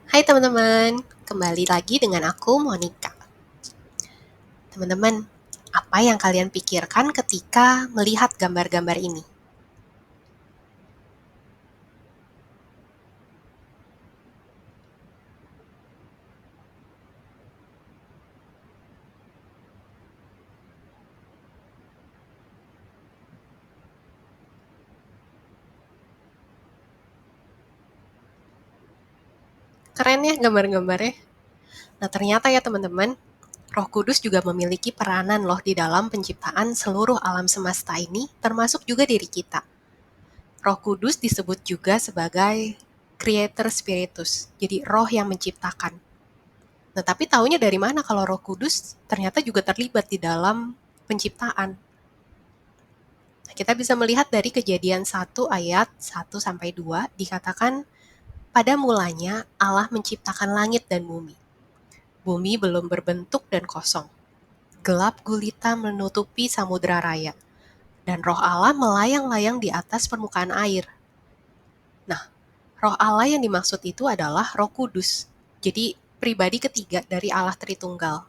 Hai teman-teman, kembali lagi dengan aku Monica. Teman-teman, apa yang kalian pikirkan ketika melihat gambar-gambar ini? Keren ya gambar-gambarnya? Nah ternyata ya teman-teman, Roh Kudus juga memiliki peranan loh di dalam penciptaan seluruh alam semesta ini, termasuk juga diri kita. Roh Kudus disebut juga sebagai Creator Spiritus, jadi roh yang menciptakan. Nah tapi taunya dari mana kalau Roh Kudus ternyata juga terlibat di dalam penciptaan? Kita bisa melihat dari Kejadian 1 ayat 1-2 dikatakan, pada mulanya Allah menciptakan langit dan bumi. Bumi belum berbentuk dan kosong. Gelap gulita menutupi samudra raya, dan roh Allah melayang-layang di atas permukaan air. Nah, roh Allah yang dimaksud itu adalah Roh Kudus. Jadi, pribadi ketiga dari Allah Tritunggal.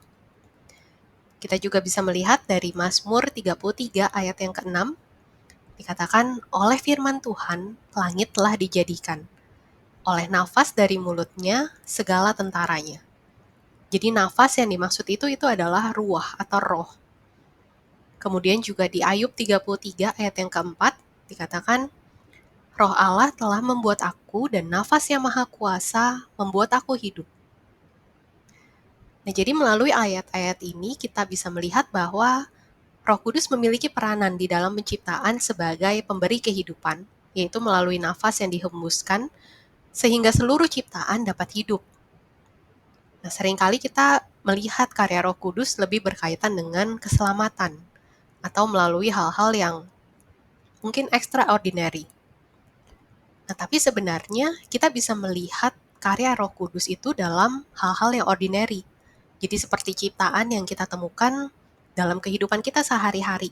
Kita juga bisa melihat dari Mazmur 33 ayat yang ke-6, dikatakan, oleh firman Tuhan, langit telah dijadikan. Oleh nafas dari mulutnya, segala tentaranya. Jadi nafas yang dimaksud itu adalah ruah atau roh. Kemudian juga di Ayub 33 ayat yang keempat, dikatakan, roh Allah telah membuat aku dan nafas yang maha kuasa membuat aku hidup. Nah, jadi melalui ayat-ayat ini kita bisa melihat bahwa Roh Kudus memiliki peranan di dalam penciptaan sebagai pemberi kehidupan, yaitu melalui nafas yang dihembuskan, sehingga seluruh ciptaan dapat hidup. Nah, seringkali kita melihat karya Roh Kudus lebih berkaitan dengan keselamatan, atau melalui hal-hal yang mungkin extraordinary. Nah, tapi sebenarnya kita bisa melihat karya Roh Kudus itu dalam hal-hal yang ordinary. Jadi seperti ciptaan yang kita temukan dalam kehidupan kita sehari-hari,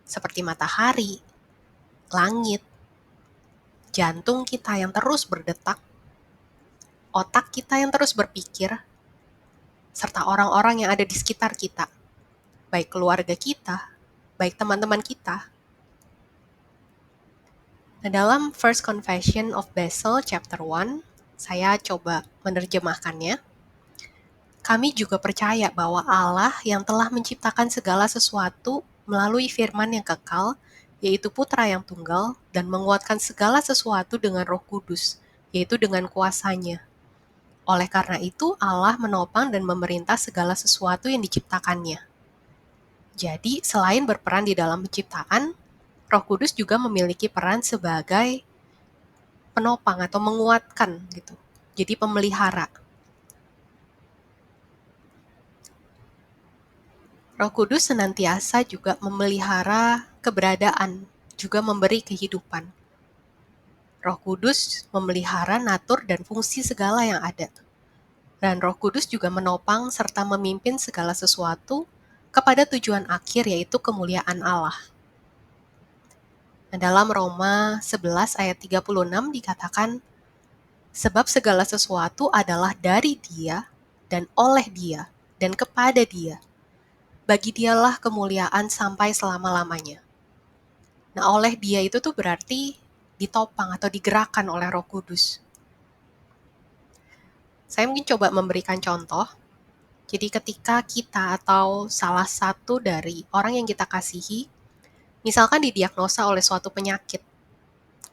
seperti matahari, langit, jantung kita yang terus berdetak, otak kita yang terus berpikir, serta orang-orang yang ada di sekitar kita, baik keluarga kita, baik teman-teman kita. Nah, dalam First Confession of Basel chapter 1, saya coba menerjemahkannya. Kami juga percaya bahwa Allah yang telah menciptakan segala sesuatu melalui firman yang kekal, yaitu Putra yang tunggal, dan menguatkan segala sesuatu dengan Roh Kudus, yaitu dengan kuasanya. Oleh karena itu, Allah menopang dan memerintah segala sesuatu yang diciptakannya. Jadi, selain berperan di dalam penciptaan, Roh Kudus juga memiliki peran sebagai penopang atau menguatkan gitu. Jadi pemelihara. Roh Kudus senantiasa juga memelihara keberadaan, juga memberi kehidupan. Roh Kudus memelihara natur dan fungsi segala yang ada. Dan Roh Kudus juga menopang serta memimpin segala sesuatu kepada tujuan akhir, yaitu kemuliaan Allah. Nah, dalam Roma 11 ayat 36 dikatakan, sebab segala sesuatu adalah dari Dia dan oleh Dia dan kepada Dia. Bagi Dialah kemuliaan sampai selama-lamanya. Nah, oleh Dia itu tuh berarti ditopang atau digerakkan oleh Roh Kudus. Saya mungkin coba memberikan contoh. Jadi ketika kita atau salah satu dari orang yang kita kasihi, misalkan didiagnosa oleh suatu penyakit,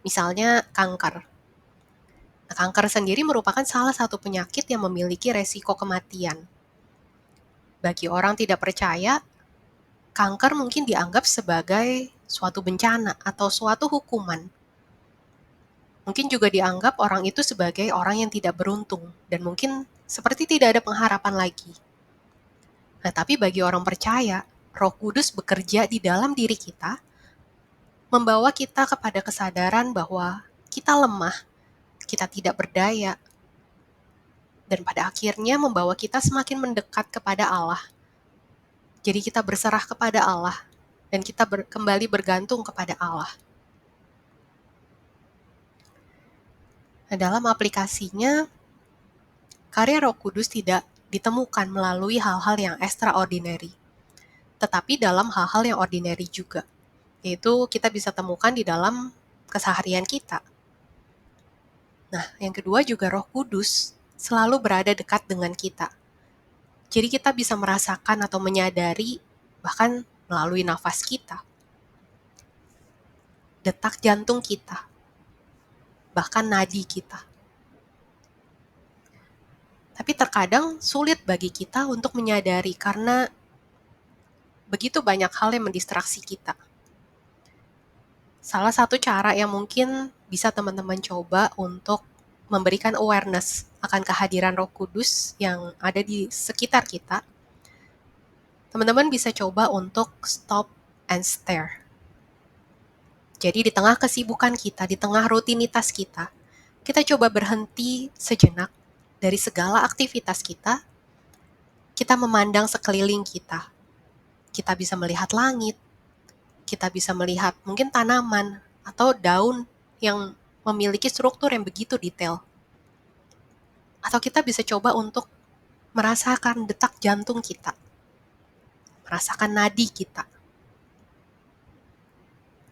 misalnya kanker. Nah, kanker sendiri merupakan salah satu penyakit yang memiliki resiko kematian. Bagi orang tidak percaya, kanker mungkin dianggap sebagai suatu bencana atau suatu hukuman. Mungkin juga dianggap orang itu sebagai orang yang tidak beruntung dan mungkin seperti tidak ada pengharapan lagi. Nah, tapi bagi orang percaya, Roh Kudus bekerja di dalam diri kita, membawa kita kepada kesadaran bahwa kita lemah, kita tidak berdaya, dan pada akhirnya membawa kita semakin mendekat kepada Allah. Jadi kita berserah kepada Allah, dan kita kembali bergantung kepada Allah. Nah, dalam aplikasinya, karya Roh Kudus tidak ditemukan melalui hal-hal yang extraordinary, tetapi dalam hal-hal yang ordinary juga, yaitu kita bisa temukan di dalam keseharian kita. Nah, yang kedua juga Roh Kudus selalu berada dekat dengan kita. Jadi kita bisa merasakan atau menyadari bahkan melalui nafas kita, detak jantung kita, bahkan nadi kita. Tapi terkadang sulit bagi kita untuk menyadari karena begitu banyak hal yang mendistraksi kita. Salah satu cara yang mungkin bisa teman-teman coba untuk memberikan awareness akan kehadiran Roh Kudus yang ada di sekitar kita, teman-teman bisa coba untuk stop and stare. Jadi di tengah kesibukan kita, di tengah rutinitas kita coba berhenti sejenak dari segala aktivitas kita memandang sekeliling kita. Kita bisa melihat langit, kita bisa melihat mungkin tanaman atau daun yang memiliki struktur yang begitu detail. Atau kita bisa coba untuk merasakan detak jantung kita, merasakan nadi kita.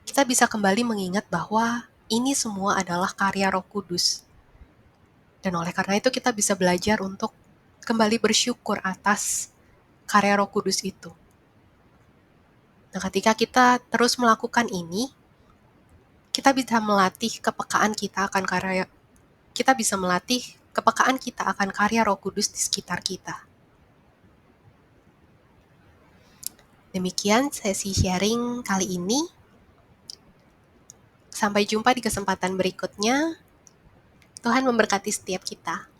Kita bisa kembali mengingat bahwa ini semua adalah karya Roh Kudus. Dan oleh karena itu kita bisa belajar untuk kembali bersyukur atas karya Roh Kudus itu. Nah, ketika kita terus melakukan ini, kita bisa melatih kepekaan kita akan karya Roh Kudus di sekitar kita. Demikian sesi sharing kali ini. Sampai jumpa di kesempatan berikutnya. Tuhan memberkati setiap kita.